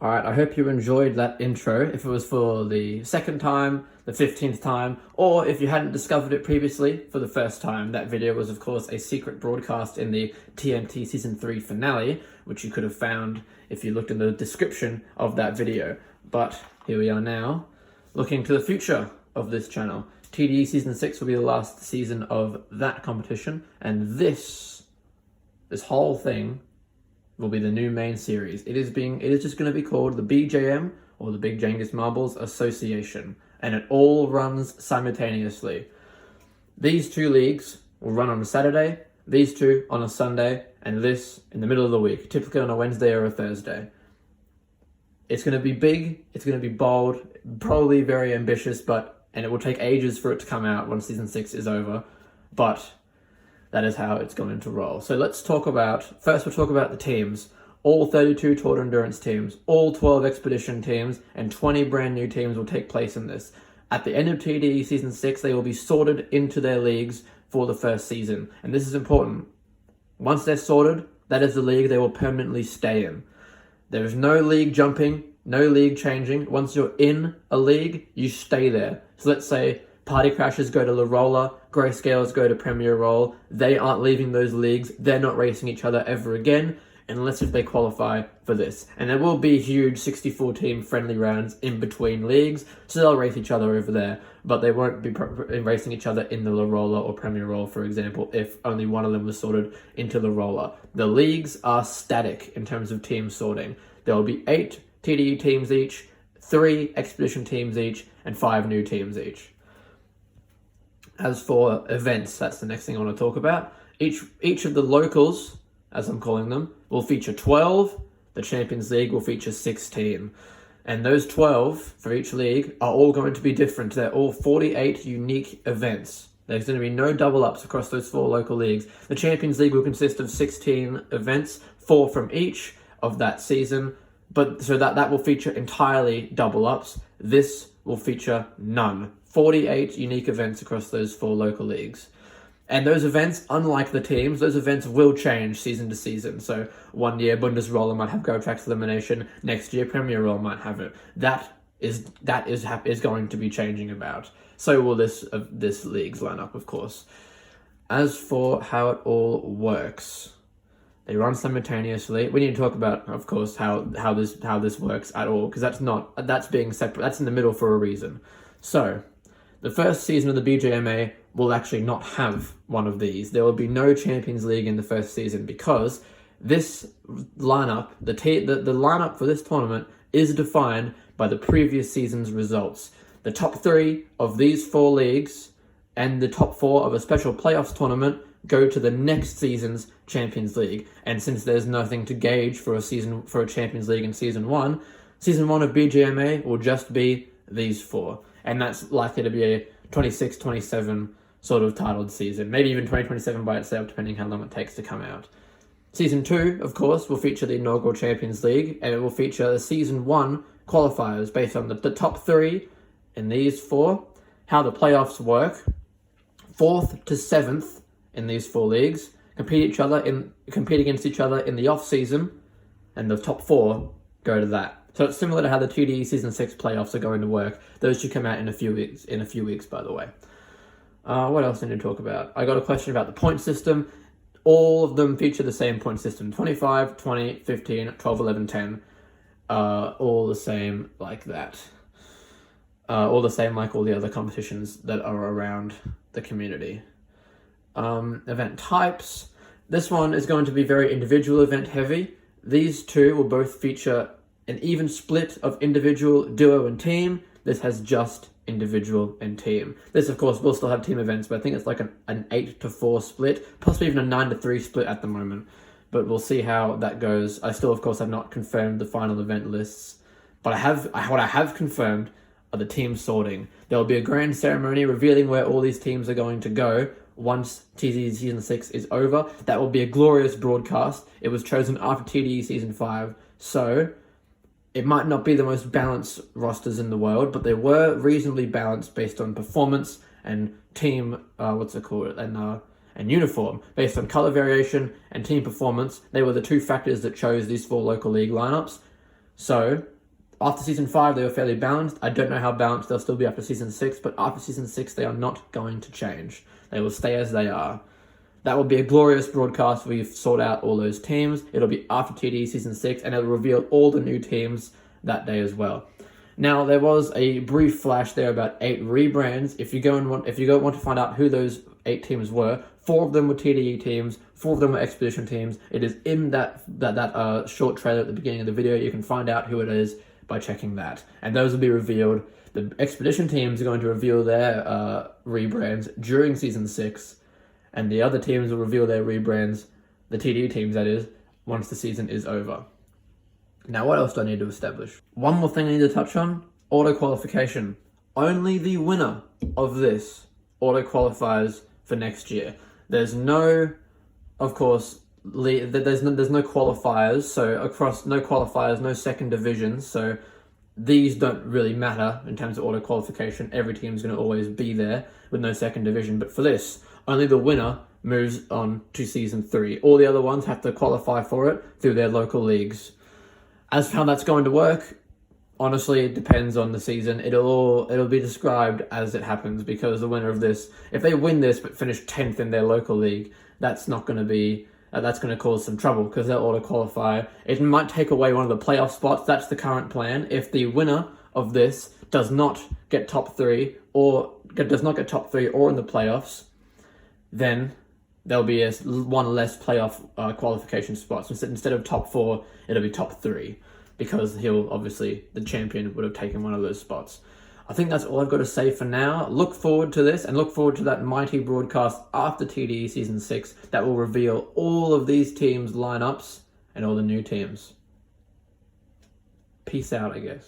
Alright, I hope you enjoyed that intro. If it was for the second time, the 15th time, or if you hadn't discovered it previously for the first time, that video was of course a secret broadcast in the TNT Season 3 finale, which you could have found if you looked in the description of that video. But here we are now, looking to the future of this channel. TDE Season 6 will be the last season of that competition, and this whole thing will be the new main series. It is just going to be called the BJM, or the Big Jengus Marbles Association, and it all runs simultaneously. These two leagues will run on a Saturday, these two on a Sunday, and this in the middle of the week, typically on a Wednesday or a Thursday. It's going to be big, it's going to be bold, probably very ambitious, and it will take ages for it to come out once Season 6 is over, but that is how it's going to roll. So let's talk about, first we'll talk about the teams. All 32 Tour Endurance teams, all 12 Expedition teams, and 20 brand new teams will take place in this. At the end of TDE Season 6, they will be sorted into their leagues for the first season. And this is important. Once they're sorted, that is the league they will permanently stay in. There is no league jumping, no league changing. Once you're in a league, you stay there. So let's say Party Crashers go to La Rolla, Grayscales go to Premier Roll. They aren't leaving those leagues. They're not racing each other ever again, unless if they qualify for this. And there will be huge 64-team friendly rounds in between leagues, so they'll race each other over there, but they won't be racing each other in the La Rolla or Premier Roll, for example, if only one of them was sorted into La Rolla. The leagues are static in terms of team sorting. There will be 8 TDE teams each, 3 Expedition teams each, and 5 new teams each. As for events, that's the next thing I want to talk about. Each of the locals, as I'm calling them, will feature 12. The Champions League will feature 16. And those 12 for each league are all going to be different. They're all 48 unique events. There's going to be no double ups across those 4 local leagues. The Champions League will consist of 16 events, 4 from each of that season. But so that will feature entirely double ups. This will feature none. 48 unique events across those 4 local leagues. And those events, unlike the teams, those events will change season to season. So one year Bundesroller might have Go Tracks Elimination, next year Premier Roll might have it. That is going to be changing about. So will this league's lineup, of course. As for how it all works, they run simultaneously. We need to talk about, of course, how this works at all, because that's being separate. That's in the middle for a reason. So the first season of the BJMA will actually not have one of these. There will be no Champions League in the first season because this lineup, the lineup for this tournament is defined by the previous season's results. The top 3 of these 4 leagues and the top 4 of a special playoffs tournament go to the next season's Champions League. And since there's nothing to gauge for a Champions League in season 1 of BJMA will just be these 4. And that's likely to be a 26-27 sort of titled season. Maybe even 2027 by itself, depending how long it takes to come out. Season 2, of course, will feature the inaugural Champions League, and it will feature the Season 1 qualifiers based on the top 3 in these 4, how the playoffs work, 4th to 7th in these 4 leagues, compete against each other in the off-season, and the top 4 go to that. So it's similar to how the TDE Season 6 playoffs are going to work. Those should come out in a few weeks, by the way. What else did I talk about? I got a question about the point system. All of them feature the same point system. 25, 20, 15, 12, 11, 10. All the same like that. All the same like all the other competitions that are around the community. Event types. This one is going to be very individual event heavy. These 2 will both feature an even split of individual, duo, and team. This has just individual and team. This, of course, will still have team events, but I think it's like an 8-4 split, possibly even a 9-3 split at the moment. But we'll see how that goes. I still, of course, have not confirmed the final event lists, but what I have confirmed are the team sorting. There will be a grand ceremony revealing where all these teams are going to go once TDE Season 6 is over. That will be a glorious broadcast. It was chosen after TDE Season 5, so it might not be the most balanced rosters in the world, but they were reasonably balanced based on performance and team, and uniform. Based on color variation and team performance, they were the 2 factors that chose these 4 local league lineups. So after season 5, they were fairly balanced. I don't know how balanced they'll still be after season 6, but after season 6, they are not going to change. They will stay as they are. That will be a glorious broadcast. We've sorted out all those teams. It'll be after TD season 6, and it'll reveal all the new teams that day as well. Now, there was a brief flash there about 8 rebrands. If you want to find out who those 8 teams were, 4 of them were TDE teams, 4 of them were Expedition teams. It is in that short trailer at the beginning of the video. You can find out who it is by checking that. And those will be revealed. The Expedition teams are going to reveal their rebrands during season 6, and the other teams will reveal their rebrands, the TDE teams that is, once the season is over. Now, what else do I need to establish? One more thing I need to touch on, auto qualification. Only the winner of this auto qualifies for next year. There's no, of course, there's no qualifiers, so across no qualifiers, no second divisions, so these don't really matter in terms of auto qualification. Every team's going to always be there with no second division, but for this, only the winner moves on to season 3. All the other ones have to qualify for it through their local leagues. As for how that's going to work, honestly, it depends on the season. It'll be described as it happens, because the winner of this, if they win this but finish 10th in their local league, that's going to cause some trouble, because they'll auto qualify. It might take away one of the playoff spots. That's the current plan. If the winner of this does not get top 3 or in the playoffs, then there'll be one less playoff qualification spot. So instead of top 4, it'll be top 3, because the champion would have taken one of those spots. I think that's all I've got to say for now. Look forward to this, and look forward to that mighty broadcast after TDE Season 6 that will reveal all of these teams' lineups and all the new teams. Peace out, I guess.